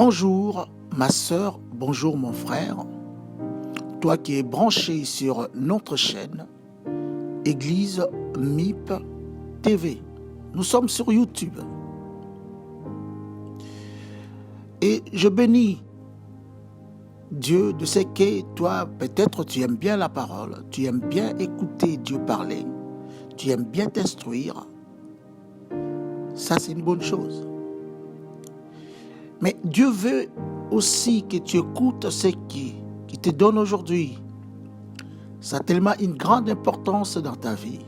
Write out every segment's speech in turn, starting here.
Bonjour ma sœur, bonjour mon frère, toi qui es branché sur notre chaîne Église MIP TV. Nous sommes sur YouTube. Et je bénis Dieu de ce que toi, peut-être tu aimes bien la parole, tu aimes bien écouter Dieu parler, tu aimes bien t'instruire. Ça, c'est une bonne chose. Mais Dieu veut aussi que tu écoutes ce qui te donne aujourd'hui. Ça a tellement une grande importance dans ta vie,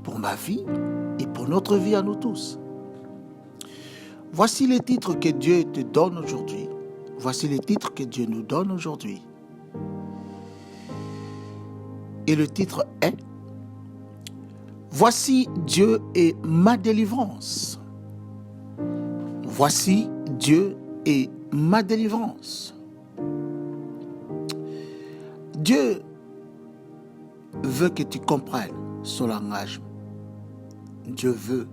pour ma vie et pour notre vie à nous tous. Voici les titres que Dieu te donne aujourd'hui. Voici les titres que Dieu nous donne aujourd'hui. Et le titre est « Voici Dieu et ma délivrance ». Voici Dieu et ma délivrance. Dieu veut que tu comprennes son langage. Dieu veut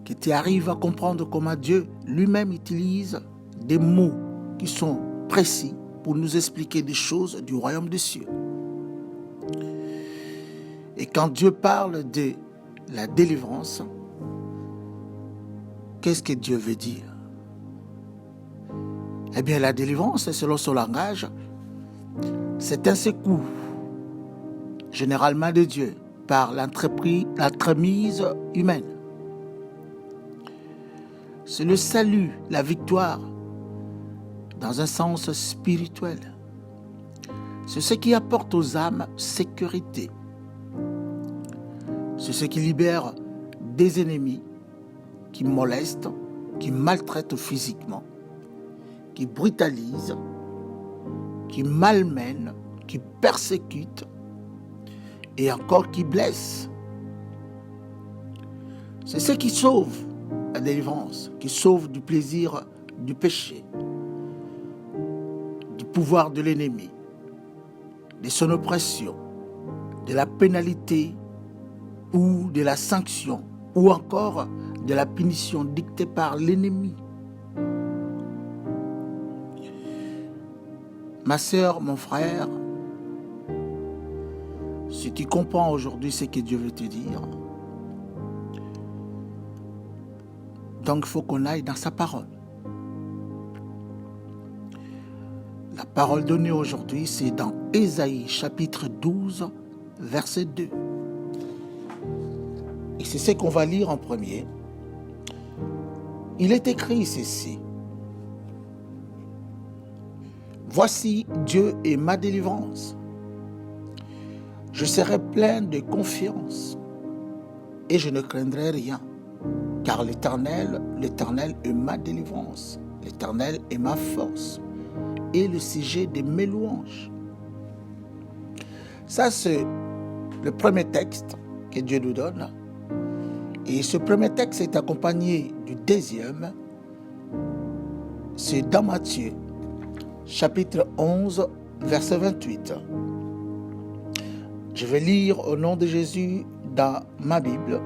que tu arrives à comprendre comment Dieu lui-même utilise des mots qui sont précis pour nous expliquer des choses du royaume des cieux. Et quand Dieu parle de la délivrance, qu'est-ce que Dieu veut dire? Eh bien, la délivrance, selon son langage, c'est un secours, généralement de Dieu, par l'entremise humaine. C'est le salut, la victoire, dans un sens spirituel. C'est ce qui apporte aux âmes sécurité. C'est ce qui libère des ennemis qui molestent, qui maltraitent physiquement, qui brutalisent, qui malmènent, qui persécutent et encore qui blessent. C'est ce qui sauve la délivrance, qui sauve du plaisir du péché, du pouvoir de l'ennemi, de son oppression, de la pénalité ou de la sanction, ou encore de la punition dictée par l'ennemi. Ma sœur, mon frère, si tu comprends aujourd'hui ce que Dieu veut te dire, donc il faut qu'on aille dans sa parole. La parole donnée aujourd'hui, c'est dans Ésaïe chapitre 12, verset 2. Et c'est ce qu'on va lire en premier. Il est écrit ceci. Voici Dieu et ma délivrance. Je serai plein de confiance et je ne craindrai rien, car l'Éternel est ma délivrance. L'Éternel est ma force et le sujet de mes louanges. Ça, c'est le premier texte que Dieu nous donne. Et ce premier texte est accompagné du deuxième. C'est dans Matthieu, chapitre 11, verset 28. Je vais lire au nom de Jésus dans ma Bible.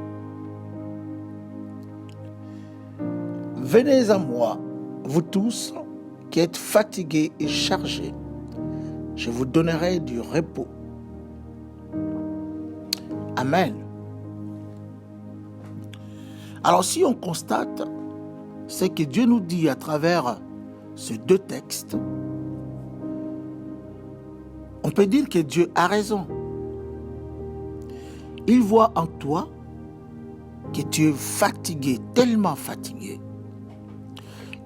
Venez à moi, vous tous qui êtes fatigués et chargés. Je vous donnerai du repos. Amen. Alors si on constate ce que Dieu nous dit à travers ces deux textes, on peut dire que Dieu a raison. Il voit en toi que tu es fatigué, tellement fatigué.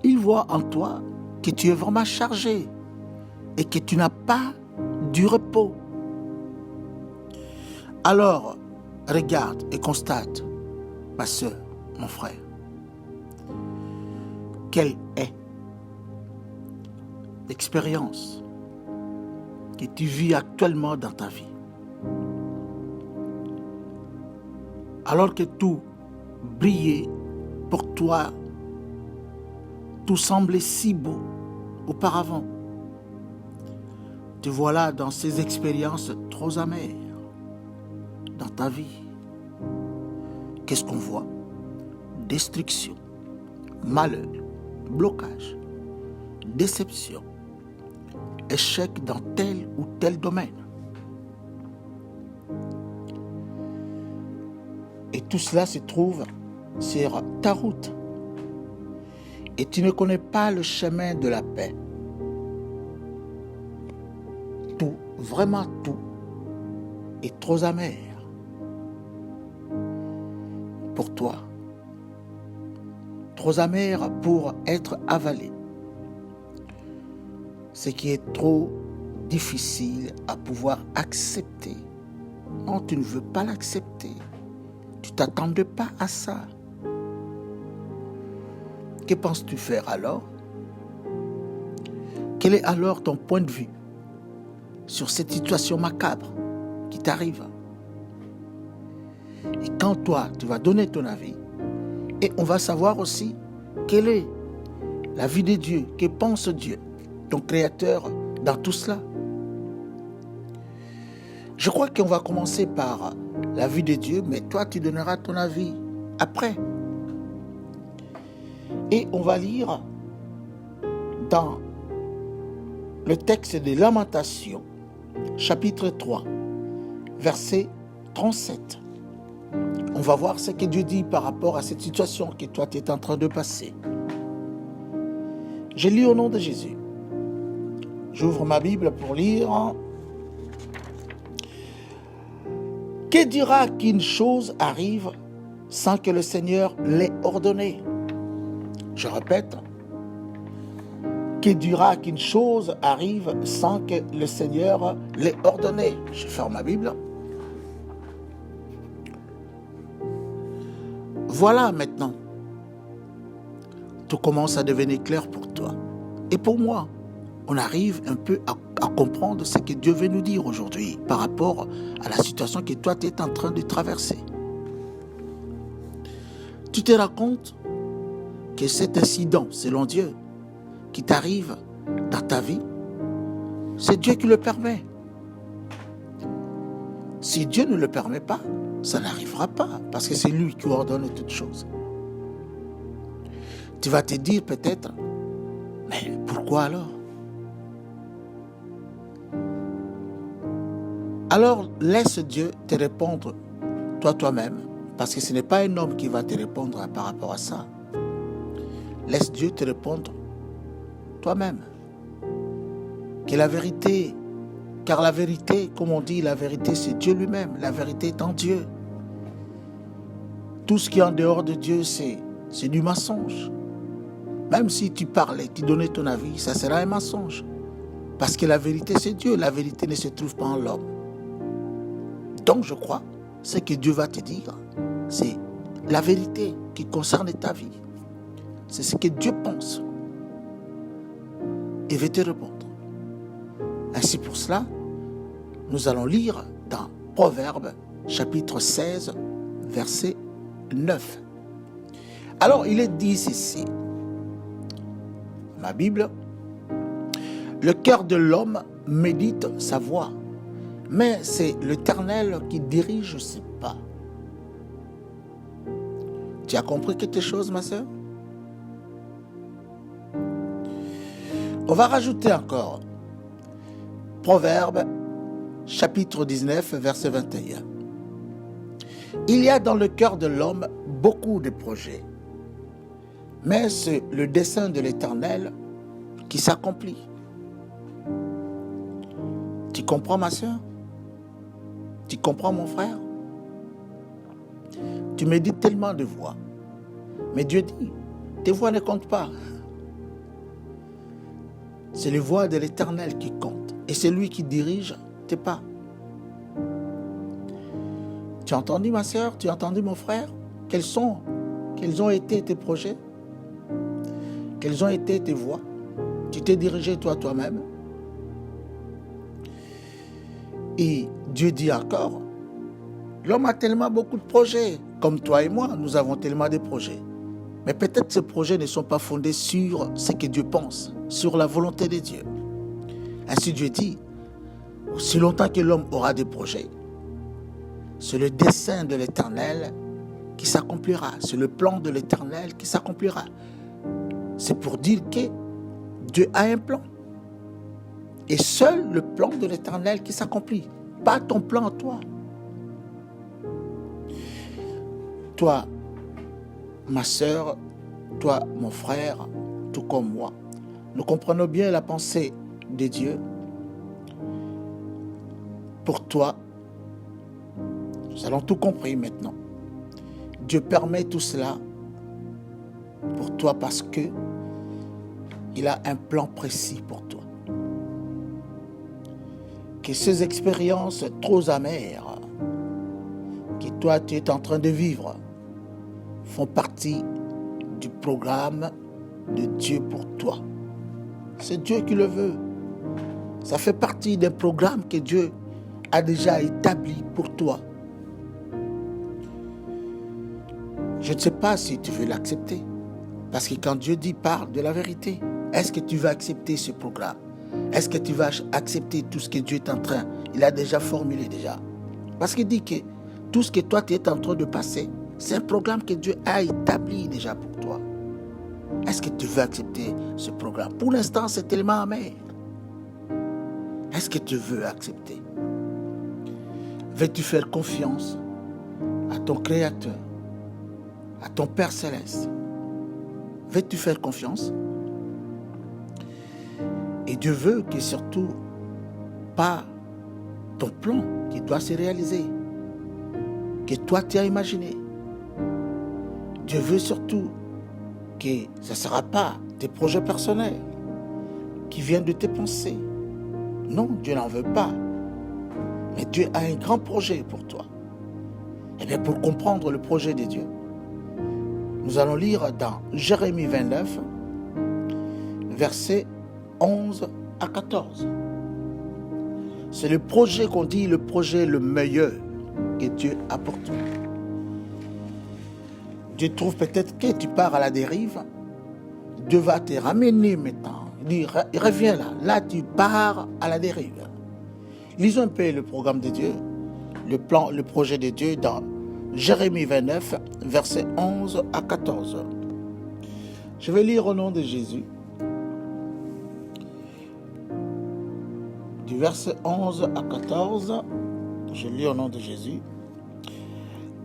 Il voit en toi que tu es vraiment chargé et que tu n'as pas du repos. Alors, regarde et constate, ma soeur, mon frère, quelle est l'expérience que tu vis actuellement dans ta vie? Alors que tout brillait pour toi, tout semblait si beau auparavant, te voilà dans ces expériences trop amères dans ta vie. Qu'est-ce qu'on voit? Destruction, malheur, blocage, déception, échec dans tel ou tel domaine. Et tout cela se trouve sur ta route. Et tu ne connais pas le chemin de la paix. Tout, vraiment tout, est trop amer pour toi. Trop amer pour être avalé. Ce qui est trop difficile à pouvoir accepter. Non, tu ne veux pas l'accepter. Tu ne t'attendais pas à ça. Que penses-tu faire alors? Quel est alors ton point de vue sur cette situation macabre qui t'arrive? Et quand toi, tu vas donner ton avis, et on va savoir aussi quelle est la vie de Dieu, que pense Dieu, ton Créateur, dans tout cela. Je crois qu'on va commencer par la vie de Dieu, mais toi, tu donneras ton avis après. Et on va lire dans le texte des Lamentations, chapitre 3, verset 37. On va voir ce que Dieu dit par rapport à cette situation que toi, tu es en train de passer. Je lis au nom de Jésus. J'ouvre ma Bible pour lire. Que dira qu'une chose arrive sans que le Seigneur l'ait ordonné? Je répète. Que dira qu'une chose arrive sans que le Seigneur l'ait ordonné? Je ferme ma Bible. Voilà maintenant. Tout commence à devenir clair pour toi. Et pour moi, on arrive un peu à comprendre ce que Dieu veut nous dire aujourd'hui par rapport à la situation que toi, tu es en train de traverser. Tu te rends compte que cet incident, selon Dieu, qui t'arrive dans ta vie, c'est Dieu qui le permet. Si Dieu ne le permet pas, ça n'arrivera pas, parce que c'est lui qui ordonne toutes choses. Tu vas te dire peut-être, mais pourquoi alors? Alors laisse Dieu te répondre toi-même, parce que ce n'est pas un homme qui va te répondre par rapport à ça. Laisse Dieu te répondre toi-même. Que la vérité, car la vérité, comme on dit, la vérité c'est Dieu lui-même, la vérité est en Dieu. Tout ce qui est en dehors de Dieu, c'est du mensonge. Même si tu parlais, tu donnais ton avis, ça sera un mensonge. Parce que la vérité, c'est Dieu. La vérité ne se trouve pas en l'homme. Donc, je crois, ce que Dieu va te dire, c'est la vérité qui concerne ta vie. C'est ce que Dieu pense. Et veut te répondre. Ainsi pour cela, nous allons lire dans Proverbes, chapitre 16, verset 9. Alors, il est dit ceci. Ma Bible, le cœur de l'homme médite sa voie, mais c'est l'Éternel qui dirige ses pas. Tu as compris quelque chose, ma sœur? On va rajouter encore Proverbes, chapitre 19, verset 21. Il y a dans le cœur de l'homme beaucoup de projets, mais c'est le dessein de l'Éternel qui s'accomplit. Tu comprends, ma sœur? Tu comprends, mon frère? Tu médites tellement de voix, mais Dieu dit, tes voix ne comptent pas. C'est les voix de l'Éternel qui comptent, et c'est lui qui dirige tes pas. Tu as entendu, ma sœur? Tu as entendu, mon frère? Quels ont été tes projets? Quelles ont été tes voies? Tu t'es dirigé toi-même. Et Dieu dit encore, l'homme a tellement beaucoup de projets, comme toi et moi, nous avons tellement de projets. Mais peut-être ces projets ne sont pas fondés sur ce que Dieu pense, sur la volonté de Dieu. Ainsi Dieu dit, aussi longtemps que l'homme aura des projets, c'est le dessein de l'Éternel qui s'accomplira, c'est le plan de l'Éternel qui s'accomplira. C'est pour dire que Dieu a un plan. Et seul le plan de l'Éternel qui s'accomplit, pas ton plan à toi. Toi, ma sœur, toi, mon frère, tout comme moi, nous comprenons bien la pensée de Dieu. Pour toi, nous allons tout compris maintenant. Dieu permet tout cela pour toi parce que il a un plan précis pour toi. Que ces expériences trop amères que toi tu es en train de vivre font partie du programme de Dieu pour toi. C'est Dieu qui le veut. Ça fait partie d'un programme que Dieu a déjà établi pour toi. Je ne sais pas si tu veux l'accepter. Parce que quand Dieu dit parle de la vérité, est-ce que tu vas accepter ce programme? Est-ce que tu vas accepter tout ce que Dieu est en train, il a déjà formulé déjà? Parce qu'il dit que tout ce que toi tu es en train de passer, c'est un programme que Dieu a établi déjà pour toi. Est-ce que tu veux accepter ce programme? Pour l'instant, c'est tellement amer. Est-ce que tu veux accepter? Veux-tu faire confiance à ton Créateur, à ton Père Céleste? Veux-tu faire confiance? Et Dieu veut que surtout pas ton plan qui doit se réaliser, que toi tu as imaginé. Dieu veut surtout que ce ne sera pas tes projets personnels qui viennent de tes pensées. Non, Dieu n'en veut pas. Mais Dieu a un grand projet pour toi. Et bien pour comprendre le projet de Dieu, nous allons lire dans Jérémie 29, versets 11 à 14. C'est le projet qu'on dit, le projet le meilleur que Dieu a pour toi. Dieu trouve peut-être que tu pars à la dérive. Dieu va te ramener maintenant. Il dit, reviens là. Là, tu pars à la dérive. Lisons un peu le programme de Dieu, le projet de Dieu dans Jérémie 29, versets 11 à 14. Je vais lire au nom de Jésus. Du verset 11 à 14, je lis au nom de Jésus.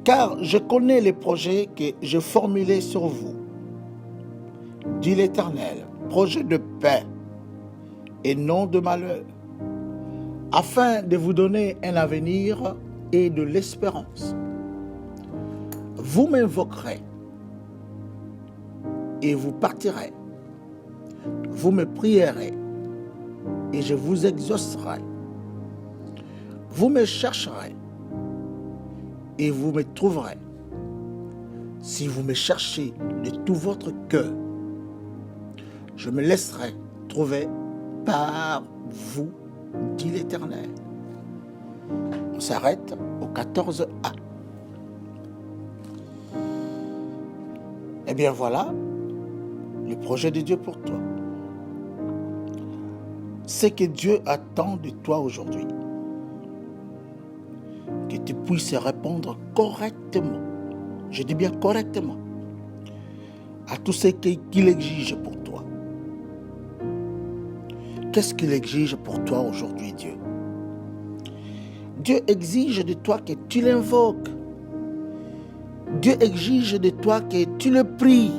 Car je connais les projets que je formulais sur vous, dit l'Éternel, projets de paix et non de malheur, afin de vous donner un avenir et de l'espérance. Vous m'invoquerez et vous partirez. Vous me prierez et je vous exaucerai. Vous me chercherez et vous me trouverez. Si vous me cherchez de tout votre cœur, je me laisserai trouver par vous, dit l'Éternel. On s'arrête au 14a. Eh bien voilà le projet de Dieu pour toi. C'est que Dieu attend de toi aujourd'hui. Que tu puisses répondre correctement, je dis bien correctement, à tout ce qu'il exige pour toi. Qu'est-ce qu'il exige pour toi aujourd'hui, Dieu? Dieu exige de toi que tu l'invoques. Dieu exige de toi que tu le pries.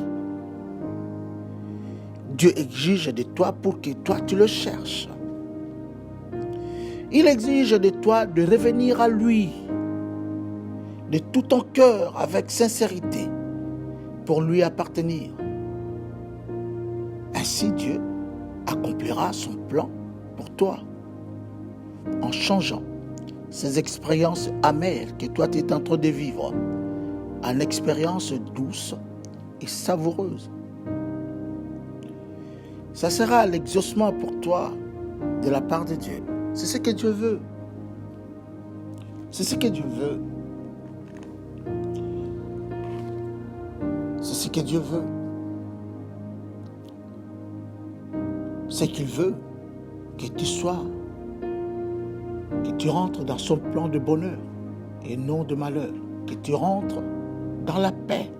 Dieu exige de toi pour que toi tu le cherches. Il exige de toi de revenir à lui de tout ton cœur avec sincérité pour lui appartenir. Ainsi Dieu accomplira son plan pour toi en changeant ces expériences amères que toi tu es en train de vivre en expériences douces et savoureuses. Ça sera l'exaucement pour toi de la part de Dieu. C'est ce que Dieu veut. C'est ce que Dieu veut. C'est ce que Dieu veut. C'est qu'il veut que tu sois, que tu rentres dans son plan de bonheur et non de malheur. Que tu rentres dans la paix.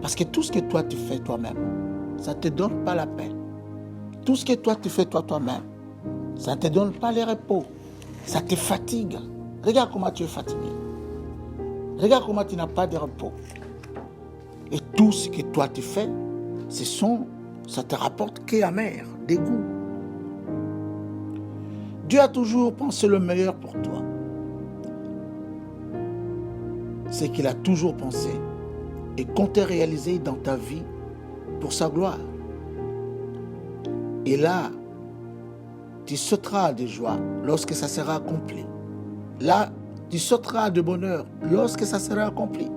Parce que tout ce que toi tu fais toi-même, ça ne te donne pas la paix. tout ce que toi tu fais toi-même, ça ne te donne pas le repos. Ça te fatigue. Regarde comment tu es fatigué. Regarde comment tu n'as pas de repos. Et tout ce que toi tu fais, ça te rapporte qu'amer, dégoût. Dieu a toujours pensé le meilleur pour toi. C'est qu'il a toujours pensé et compté réaliser dans ta vie pour sa gloire. Et là, tu sauteras de joie lorsque ça sera accompli. Là, tu sauteras de bonheur lorsque ça sera accompli.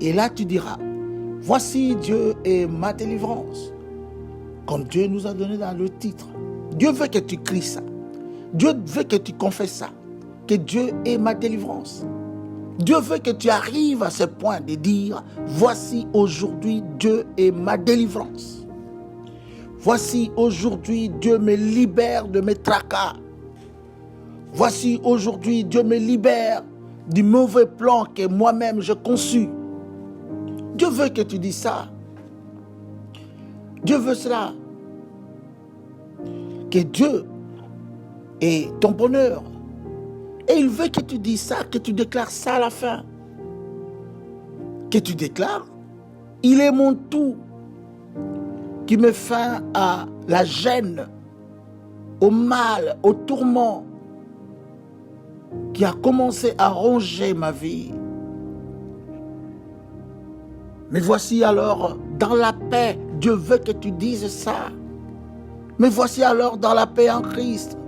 Et là, tu diras, voici Dieu est ma délivrance. Comme Dieu nous a donné dans le titre. Dieu veut que tu cries ça. Dieu veut que tu confesses ça. Que Dieu est ma délivrance. Dieu veut que tu arrives à ce point de dire, voici aujourd'hui Dieu est ma délivrance. Voici aujourd'hui Dieu me libère de mes tracas. Voici aujourd'hui Dieu me libère du mauvais plan que moi-même j'ai conçu. Dieu veut que tu dises ça. Dieu veut cela. Que Dieu est ton bonheur. Et il veut que tu dises ça, que tu déclares ça à la fin. Que tu déclares, il est mon tout qui met fin à la gêne, au mal, au tourment qui a commencé à ronger ma vie. Mais voici alors, dans la paix, Dieu veut que tu dises ça. Mais voici alors dans la paix en Christ,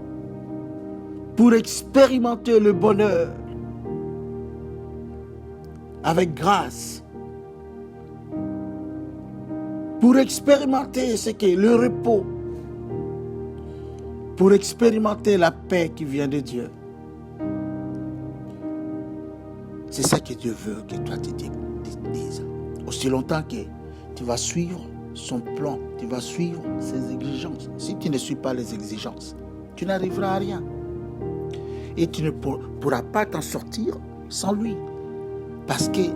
pour expérimenter le bonheur avec grâce, pour expérimenter ce qu'est le repos, pour expérimenter la paix qui vient de Dieu. C'est ça que Dieu veut que toi tu dises. Aussi longtemps que tu vas suivre son plan, tu vas suivre ses exigences. Si tu ne suis pas les exigences, tu n'arriveras à rien. Et tu ne pourras pas t'en sortir sans lui. Parce qu'il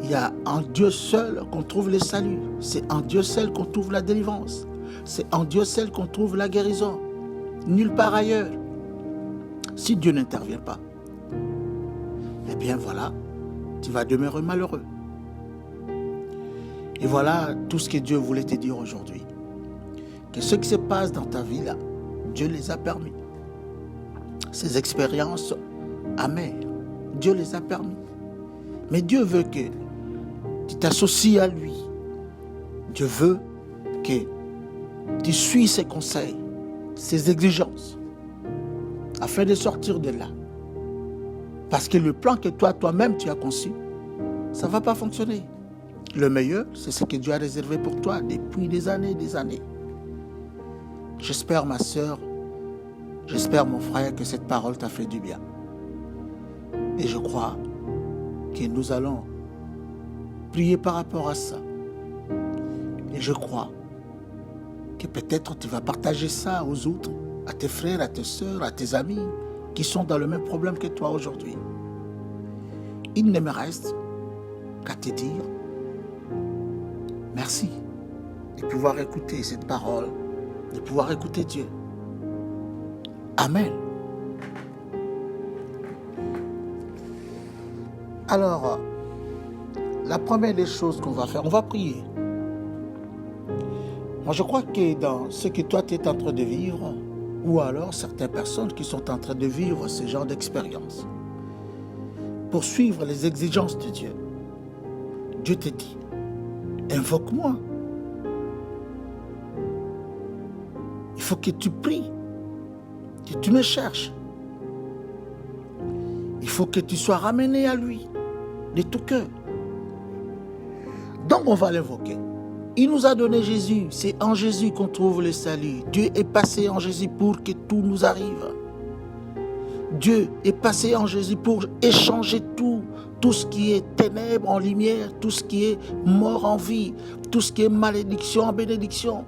y a en Dieu seul qu'on trouve le salut. C'est en Dieu seul qu'on trouve la délivrance. C'est en Dieu seul qu'on trouve la guérison. Nulle part ailleurs. Si Dieu n'intervient pas, eh bien voilà, tu vas demeurer malheureux. Et voilà tout ce que Dieu voulait te dire aujourd'hui. Que ce qui se passe dans ta vie là, Dieu les a permis. Ces expériences amères, Dieu les a permis. Mais Dieu veut que tu t'associes à lui. Dieu veut que tu suis ses conseils, ses exigences, afin de sortir de là. Parce que le plan que toi-même tu as conçu, ça ne va pas fonctionner. Le meilleur, c'est ce que Dieu a réservé pour toi depuis des années et des années. J'espère, ma soeur, j'espère, mon frère, que cette parole t'a fait du bien. Et je crois que nous allons prier par rapport à ça. Et je crois que peut-être tu vas partager ça aux autres, à tes frères, à tes soeurs, à tes amis qui sont dans le même problème que toi aujourd'hui. Il ne me reste qu'à te dire merci de pouvoir écouter cette parole, de pouvoir écouter Dieu. Amen. Alors, la première des choses qu'on va faire, on va prier. Moi, je crois que dans ce que toi, tu es en train de vivre, ou alors certaines personnes qui sont en train de vivre ce genre d'expérience, pour suivre les exigences de Dieu, Dieu te dit, invoque-moi. Il faut que tu pries, que tu me cherches. Il faut que tu sois ramené à lui, de tout cœur. Donc on va l'invoquer. Il nous a donné Jésus, c'est en Jésus qu'on trouve le salut. Dieu est passé en Jésus pour que tout nous arrive. Dieu est passé en Jésus pour échanger tout ce qui est ténèbres en lumière, tout ce qui est mort en vie, tout ce qui est malédiction en bénédiction,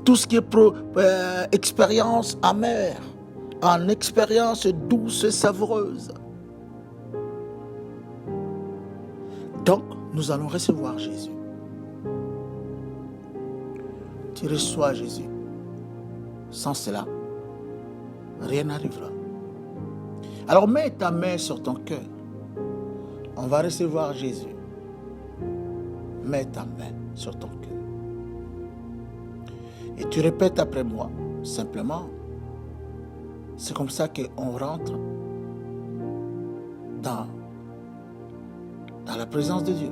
tout ce qui est expérience amère en expérience douce et savoureuse. Donc, nous allons recevoir Jésus. tu reçois Jésus. Sans cela, rien n'arrivera. Alors mets ta main sur ton cœur. On va recevoir Jésus. Mets ta main sur ton cœur. Et tu répètes après moi, simplement. C'est comme ça qu'on rentre dans la présence de Dieu.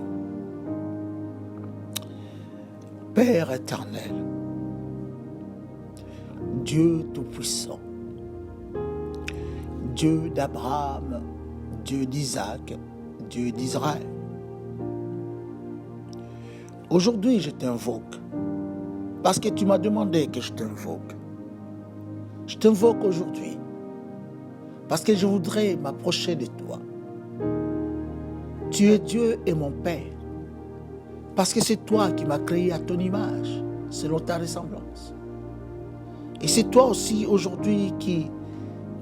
Père éternel, Dieu tout-puissant, Dieu d'Abraham, Dieu d'Isaac, Dieu d'Israël. Aujourd'hui, je t'invoque parce que tu m'as demandé que je t'invoque. Je t'invoque aujourd'hui parce que je voudrais m'approcher de toi. Tu es Dieu et mon Père parce que c'est toi qui m'as créé à ton image, selon ta ressemblance. Et c'est toi aussi aujourd'hui qui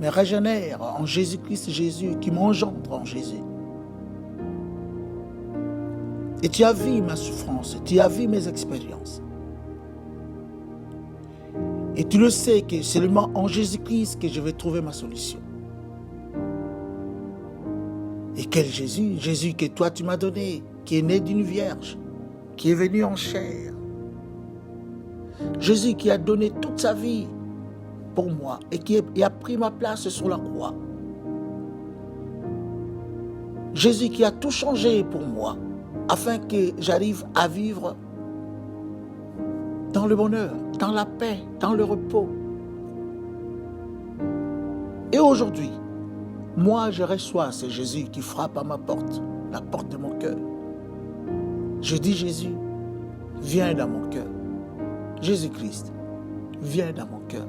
me régénère en Jésus-Christ Jésus, qui m'engendre en Jésus. Et tu as vu ma souffrance, tu as vu mes expériences. Et tu le sais que c'est seulement en Jésus-Christ que je vais trouver ma solution. Et quel Jésus? Jésus que toi tu m'as donné, qui est né d'une vierge, qui est venu en chair. Jésus qui a donné toute sa vie pour moi et qui a pris ma place sur la croix. Jésus qui a tout changé pour moi afin que j'arrive à vivre dans le bonheur, dans la paix, dans le repos. Et aujourd'hui, moi je reçois ce Jésus qui frappe à ma porte, la porte de mon cœur. Je dis Jésus, viens dans mon cœur. Jésus-Christ, viens dans mon cœur.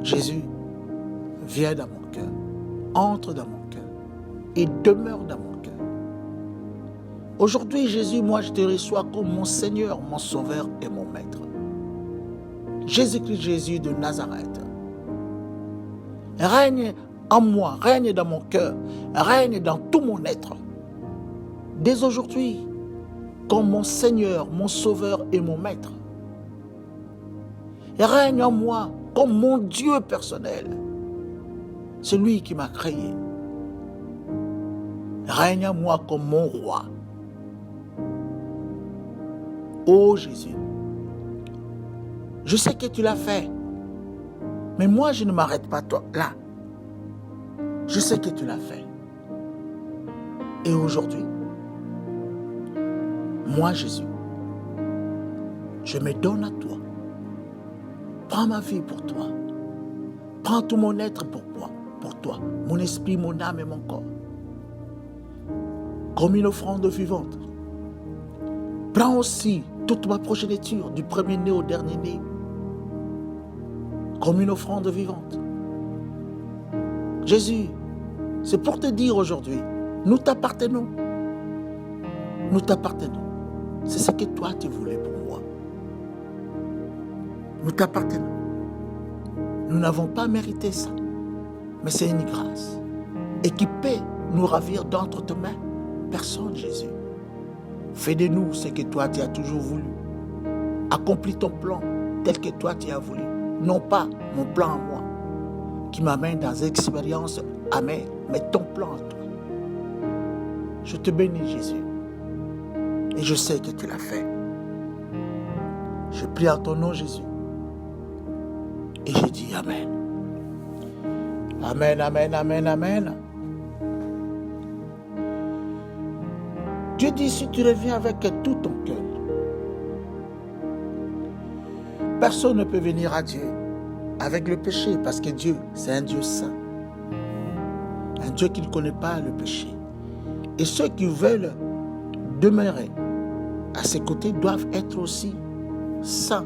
Jésus, viens dans mon cœur. Entre dans mon cœur et demeure dans mon cœur. Aujourd'hui, Jésus, moi je te reçois comme mon Seigneur, mon Sauveur et mon Maître. Jésus-Christ, Jésus de Nazareth. Règne en moi, règne dans mon cœur, règne dans tout mon être. Dès aujourd'hui, comme mon Seigneur, mon Sauveur et mon Maître. Règne en moi comme mon Dieu personnel, celui qui m'a créé. Règne en moi comme mon roi. Ô Jésus, je sais que tu l'as fait, mais moi je ne m'arrête pas là. Je sais que tu l'as fait. Et aujourd'hui, moi Jésus, je me donne à toi. Prends ma vie pour toi. Prends tout mon être pour toi. Mon esprit, mon âme et mon corps. Comme une offrande vivante. Prends aussi toute ma progéniture, du premier-né au dernier-né. Comme une offrande vivante. Jésus, c'est pour te dire aujourd'hui, nous t'appartenons. Nous t'appartenons. C'est ce que toi tu voulais pour moi. Nous t'appartenons. Nous n'avons pas mérité ça, mais c'est une grâce. Et qui peut nous ravir d'entre tes mains? Personne, Jésus. Fais de nous ce que toi tu as toujours voulu. Accomplis ton plan tel que toi tu as voulu. Non pas mon plan à moi, qui m'amène dans l'expérience amère, mais ton plan à toi. Je te bénis, Jésus. Et je sais que tu l'as fait. Je prie en ton nom, Jésus. Et je dis Amen. Amen, amen, amen, amen. Dieu dit, si tu reviens avec tout ton cœur, personne ne peut venir à Dieu avec le péché, parce que Dieu, c'est un Dieu saint. Un Dieu qui ne connaît pas le péché. Et ceux qui veulent demeurer à ses côtés doivent être aussi saints,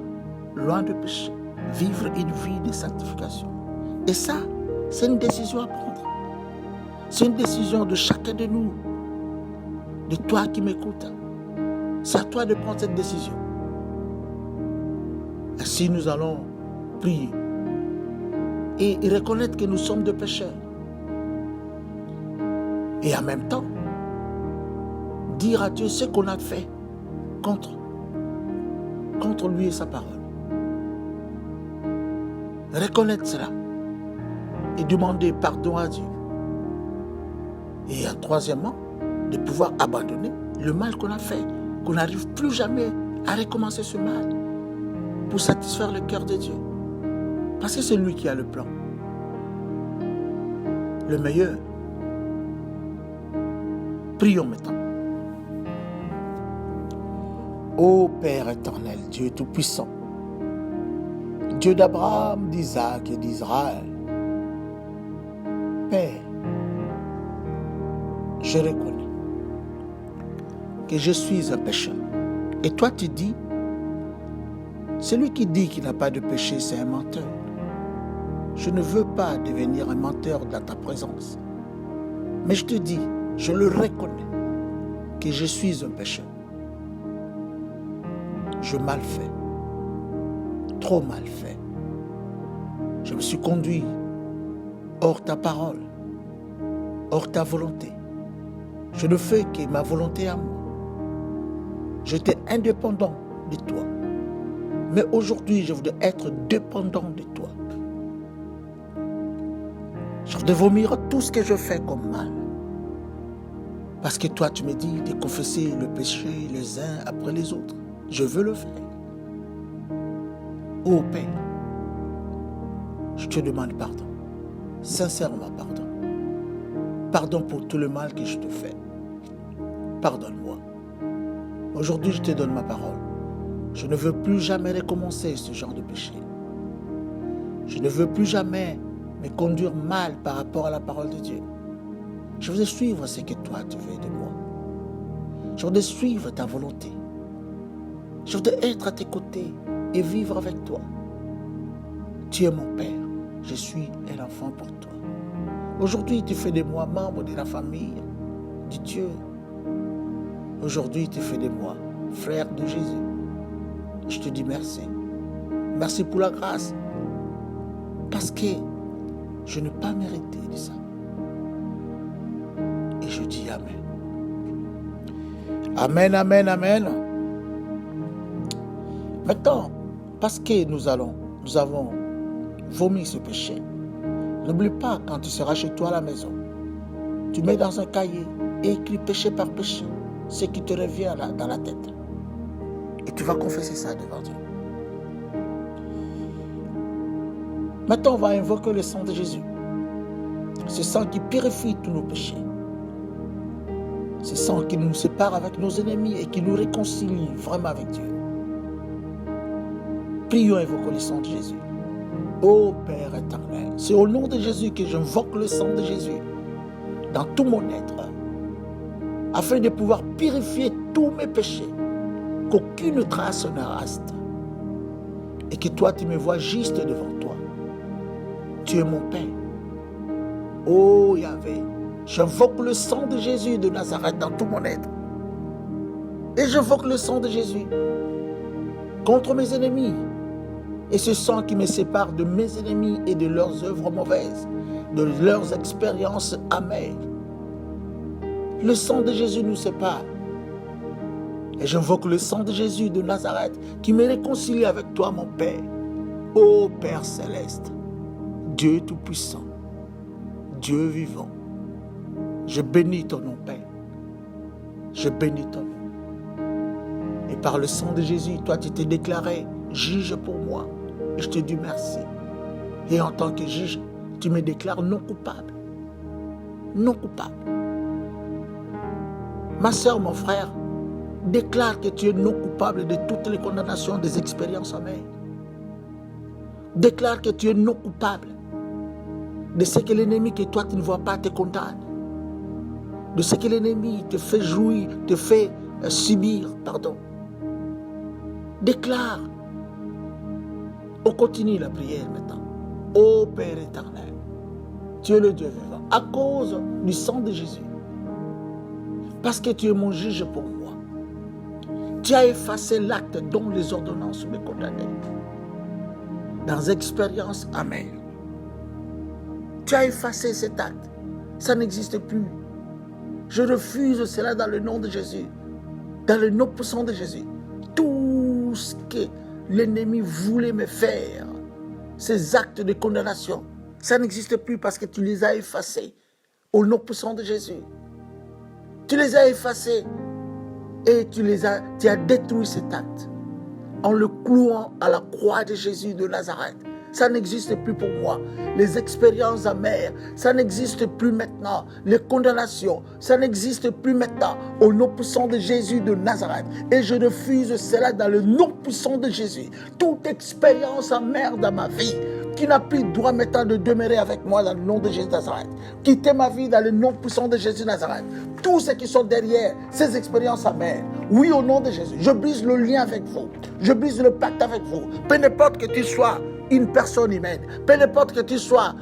loin de péché. Vivre une vie de sanctification. Et ça, c'est une décision à prendre. C'est une décision de chacun de nous. De toi qui m'écoutes. C'est à toi de prendre cette décision. Ainsi, nous allons prier et reconnaître que nous sommes des pécheurs. Et en même temps, dire à Dieu ce qu'on a fait contre lui et sa parole. reconnaître cela et demander pardon à Dieu. Et troisièmement, de pouvoir abandonner le mal qu'on a fait, qu'on n'arrive plus jamais à recommencer ce mal pour satisfaire le cœur de Dieu. Parce que c'est lui qui a le plan, le meilleur. Prions maintenant. Ô Père éternel, Dieu tout-puissant, Dieu d'Abraham, d'Isaac et d'Israël, Père, je reconnais que je suis un pécheur. Et toi tu dis, celui qui dit qu'il n'a pas de péché, c'est un menteur. Je ne veux pas devenir un menteur dans ta présence. Mais je te dis, je le reconnais, que je suis un pécheur. Je mal fait, trop mal fait. Je me suis conduit hors ta parole, hors ta volonté. Je ne fais que ma volonté à moi. J'étais indépendant de toi. Mais aujourd'hui, je voudrais être dépendant de toi. Je voudrais vomir tout ce que je fais comme mal. Parce que toi, tu me dis de confesser le péché les uns après les autres. Je veux le faire. Ô Père, je te demande pardon. Sincèrement pardon. Pardon pour tout le mal que je te fais. Pardonne-moi. Aujourd'hui, je te donne ma parole. Je ne veux plus jamais recommencer ce genre de péché. Je ne veux plus jamais me conduire mal par rapport à la parole de Dieu. Je voudrais suivre ce que toi tu veux de moi. Je voudrais suivre ta volonté. Je voudrais être à tes côtés et vivre avec toi. Tu es mon Père. Je suis un enfant pour toi. Aujourd'hui, tu fais de moi membre de la famille de Dieu. Aujourd'hui, tu fais de moi frère de Jésus. Je te dis merci. Merci pour la grâce. Parce que je n'ai pas mérité de ça. Et je dis Amen. Amen, Amen, Amen. Maintenant, parce que nous avons vomi ce péché, n'oublie pas quand tu seras chez toi à la maison, tu mets dans un cahier et écris péché par péché, ce qui te revient là, dans la tête. Et tu vas confesser ça devant Dieu. Maintenant, on va invoquer le sang de Jésus. Ce sang qui purifie tous nos péchés. Ce sang qui nous sépare avec nos ennemis et qui nous réconcilie vraiment avec Dieu. Prions et invoquons le sang de Jésus. Ô Père éternel, c'est au nom de Jésus que j'invoque le sang de Jésus dans tout mon être, afin de pouvoir purifier tous mes péchés, qu'aucune trace ne reste, et que toi tu me vois juste devant toi. Tu es mon Père. Oh Yahvé, j'invoque le sang de Jésus de Nazareth dans tout mon être. Et j'invoque le sang de Jésus contre mes ennemis. Et ce sang qui me sépare de mes ennemis et de leurs œuvres mauvaises, de leurs expériences amères. Le sang de Jésus nous sépare. Et j'invoque le sang de Jésus de Nazareth qui me réconcilie avec toi, mon Père. Ô Père céleste, Dieu tout-puissant, Dieu vivant, je bénis ton nom, Père. Je bénis ton nom. Et par le sang de Jésus, toi, tu t'es déclaré juge pour moi. Et je te dis merci. Et en tant que juge, tu me déclares non coupable. Non coupable. Ma soeur, mon frère, déclare que tu es non coupable de toutes les condamnations des expériences amères. Déclare que tu es non coupable de ce que l'ennemi que toi tu ne vois pas te condamne. De ce que l'ennemi te fait jouir, te fait subir, pardon. Déclare. On continue la prière maintenant. Ô Père éternel, tu es le Dieu vivant, à cause du sang de Jésus. Parce que tu es mon juge pour moi. Tu as effacé l'acte dont les ordonnances me condamnaient. Dans expérience amère. Tu as effacé cet acte. Ça n'existe plus. Je refuse cela dans le nom de Jésus. Dans le nom puissant de Jésus. Tout ce que l'ennemi voulait me faire ces actes de condamnation, ça n'existe plus parce que tu les as effacés au nom puissant de Jésus. Tu les as effacés et tu as détruit cet acte en le clouant à la croix de Jésus de Nazareth. Ça n'existe plus pour moi. Les expériences amères, ça n'existe plus maintenant. Les condamnations, ça n'existe plus maintenant. Au nom puissant de Jésus de Nazareth. Et je refuse cela dans le nom puissant de Jésus. Toute expérience amère dans ma vie, qui n'a plus droit maintenant de demeurer avec moi dans le nom de Jésus de Nazareth. Quittez ma vie dans le nom puissant de Jésus de Nazareth. Tous ceux qui sont derrière ces expériences amères, oui, au nom de Jésus, je brise le lien avec vous. Je brise le pacte avec vous. Peu importe que tu sois une personne humaine, peu importe que tu sois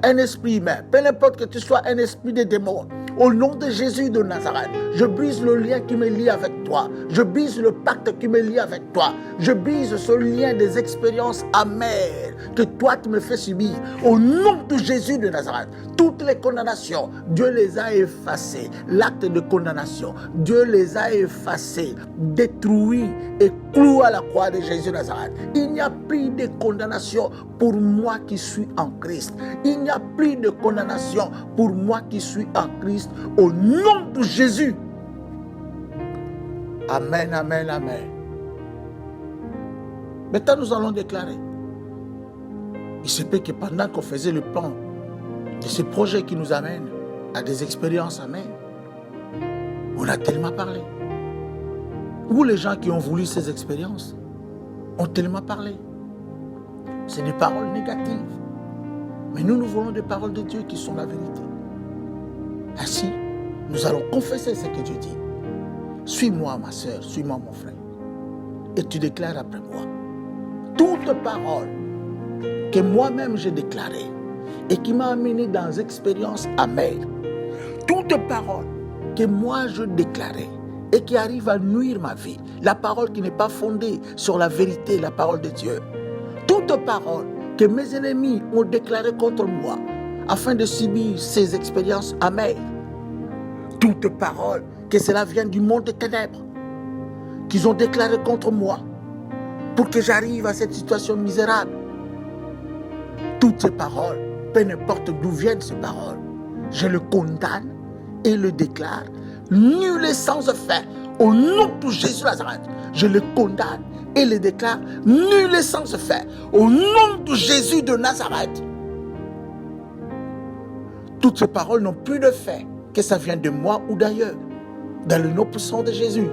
un esprit humain, peu importe que tu sois un esprit de démon, au nom de Jésus de Nazareth, je brise le lien qui me lie avec toi. Je brise le pacte qui me lie avec toi. Je brise ce lien des expériences amères que toi tu me fais subir. Au nom de Jésus de Nazareth, toutes les condamnations, Dieu les a effacées. L'acte de condamnation, Dieu les a effacés, détruits et cloués à la croix de Jésus de Nazareth. Il n'y a plus de condamnation pour moi qui suis en Christ. Il n'y a plus de condamnation pour moi qui suis en Christ. Au nom de Jésus. Amen, amen, amen. Maintenant, nous allons déclarer. Il se peut que pendant qu'on faisait le plan de ce projet qui nous amène à des expériences amères, on a tellement parlé. Ou les gens qui ont voulu ces expériences ont tellement parlé. C'est des paroles négatives. Mais nous voulons des paroles de Dieu qui sont la vérité. Ainsi, nous allons confesser ce que Dieu dit. Suis-moi, ma soeur, suis-moi, mon frère. Et tu déclares après moi. Toute parole que moi-même j'ai déclarée et qui m'a amené dans des expériences amères. Toute parole que moi je déclarais et qui arrive à nuire ma vie. La parole qui n'est pas fondée sur la vérité, la parole de Dieu. Toute parole que mes ennemis ont déclarée contre moi afin de subir ces expériences amères. Toute parole que cela vienne du monde des ténèbres qu'ils ont déclaré contre moi pour que j'arrive à cette situation misérable. Toutes ces paroles, peu importe d'où viennent ces paroles, je le condamne et le déclare nul et sans effet au nom de Jésus de Nazareth. Je le condamne et le déclare nul et sans effet au nom de Jésus de Nazareth. Toutes ces paroles n'ont plus de fait, que ça vienne de moi ou d'ailleurs, dans le nom puissant de Jésus.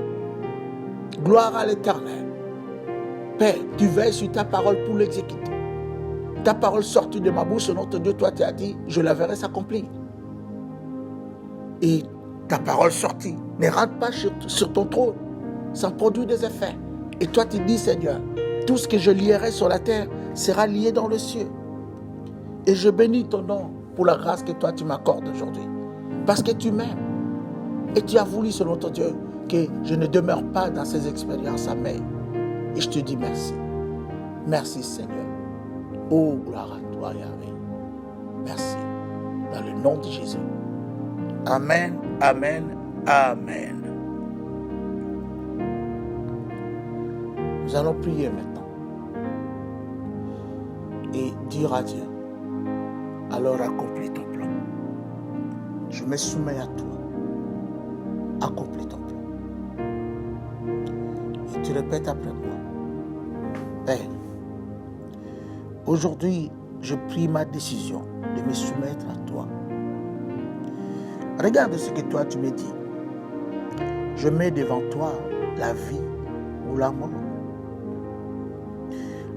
Gloire à l'Éternel. Père, tu veilles sur ta parole pour l'exécuter. Ta parole sortie de ma bouche, notre Dieu, toi tu as dit, je la verrai s'accomplir. Et ta parole sortie ne rentre pas sur ton trône sans produire des effets. Et toi tu dis, Seigneur, tout ce que je lierai sur la terre sera lié dans le ciel. Et je bénis ton nom pour la grâce que toi tu m'accordes aujourd'hui. Parce que tu m'aimes. Et tu as voulu, selon ton Dieu, que je ne demeure pas dans ces expériences amères. Et je te dis merci. Merci, Seigneur. Oh, gloire à toi, Yahweh. Merci. Dans le nom de Jésus. Amen, amen, amen. Nous allons prier maintenant. Et dire à Dieu, alors accomplis ton plan. Je me soumets à toi. Accomplis ton plan. Et tu répètes après moi. Père, aujourd'hui, je prie ma décision de me soumettre à toi. Regarde ce que toi tu me dis. Je mets devant toi la vie ou la mort,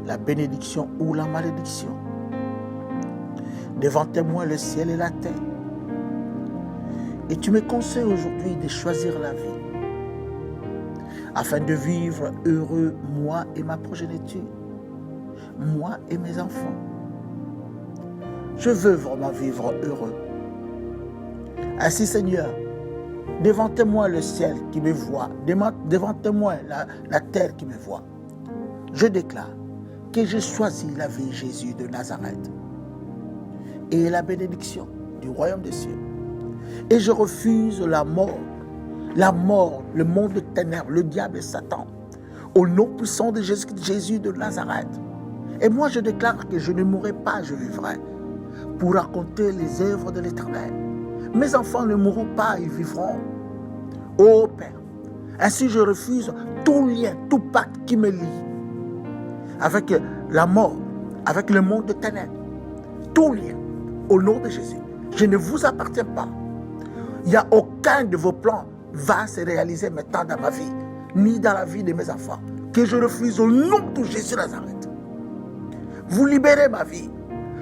la bénédiction ou la malédiction. Devant moi le ciel et la terre. Et tu me conseilles aujourd'hui de choisir la vie, afin de vivre heureux, moi et ma progéniture, moi et mes enfants. Je veux vraiment vivre heureux. Ainsi, Seigneur, devant moi le ciel qui me voit, devant moi la terre qui me voit. Je déclare que j'ai choisi la vie de Jésus de Nazareth et la bénédiction du royaume des cieux. Et je refuse la mort, le monde de ténèbres, le diable et Satan, au nom puissant de Jésus de Nazareth. Et moi, je déclare que je ne mourrai pas, je vivrai pour raconter les œuvres de l'Éternel. Mes enfants ne mourront pas, ils vivront. Ô Père, ainsi je refuse tout lien, tout pacte qui me lie avec la mort, avec le monde de ténèbres. Tout lien, au nom de Jésus. Je ne vous appartiens pas. Il n'y a aucun de vos plans va se réaliser maintenant dans ma vie, ni dans la vie de mes enfants, que je refuse au nom de Jésus Nazareth. Vous libérez ma vie.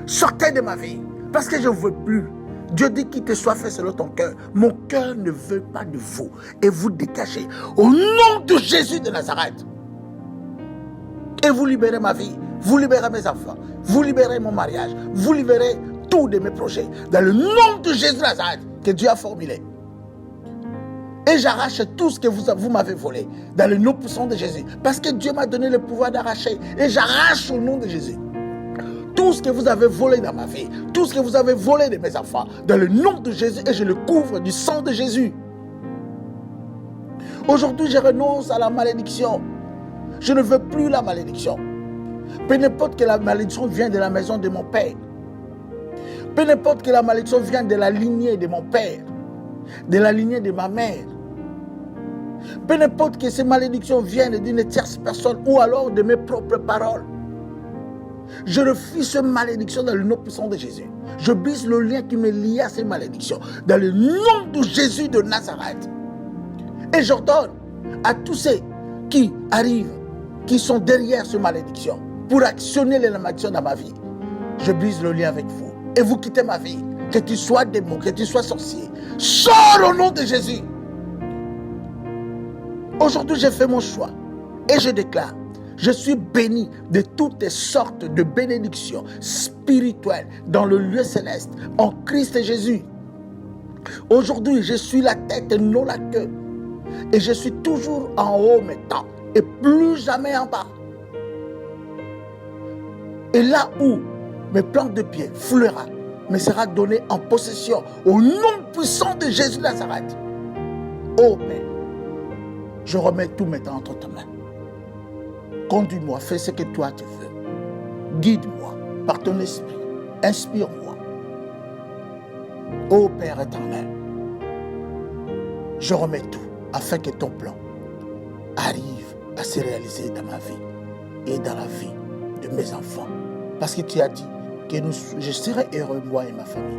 Sortez de ma vie, parce que je ne veux plus. Dieu dit qu'il te soit fait selon ton cœur. Mon cœur ne veut pas de vous. Et vous dégagez au nom de Jésus de Nazareth. Et vous libérez ma vie. Vous libérez mes enfants. Vous libérez mon mariage. Vous libérez tous de mes projets. Dans le nom de Jésus de Nazareth que Dieu a formulé. Et j'arrache tout ce que vous m'avez volé. Dans le nom puissant de Jésus. Parce que Dieu m'a donné le pouvoir d'arracher. Et j'arrache au nom de Jésus. Tout ce que vous avez volé dans ma vie, tout ce que vous avez volé de mes enfants, dans le nom de Jésus, et je le couvre du sang de Jésus. Aujourd'hui, je renonce à la malédiction. Je ne veux plus la malédiction. Peu importe que la malédiction vienne de la maison de mon père. Peu importe que la malédiction vienne de la lignée de mon père, de la lignée de ma mère. Peu importe que ces malédictions viennent d'une tierce personne ou alors de mes propres paroles. Je refuse ces malédictions dans le nom puissant de Jésus. Je brise le lien qui me lie à ces malédictions dans le nom de Jésus de Nazareth. Et j'ordonne à tous ceux qui arrivent, qui sont derrière ces malédictions, pour actionner les malédictions dans ma vie. Je brise le lien avec vous. Et vous quittez ma vie. Que tu sois démon, que tu sois sorcier. Sors au nom de Jésus. Aujourd'hui, j'ai fait mon choix. Et je déclare. Je suis béni de toutes sortes de bénédictions spirituelles dans le lieu céleste, en Christ Jésus. Aujourd'hui, je suis la tête et non la queue. Et je suis toujours en haut maintenant et plus jamais en bas. Et là où mes plantes de pied fleurira, me sera donné en possession au nom puissant de Jésus de Nazareth. Oh Père, je remets tout maintenant entre tes mains. Conduis-moi, fais ce que toi tu veux. Guide-moi par ton esprit. Inspire-moi. Ô Père éternel, je remets tout afin que ton plan arrive à se réaliser dans ma vie et dans la vie de mes enfants. Parce que tu as dit que je serai heureux, moi et ma famille.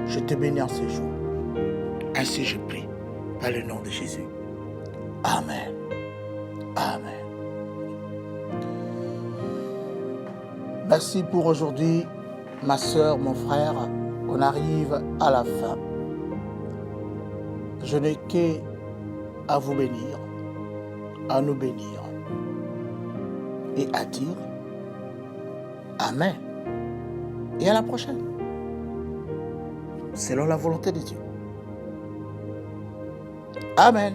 Je te bénis en ce jour. Ainsi je prie, par le nom de Jésus. Amen. Amen. Merci pour aujourd'hui, ma soeur, mon frère. On arrive à la fin. Je n'ai qu'à vous bénir, à nous bénir et à dire Amen. Et à la prochaine. Selon la volonté de Dieu. Amen.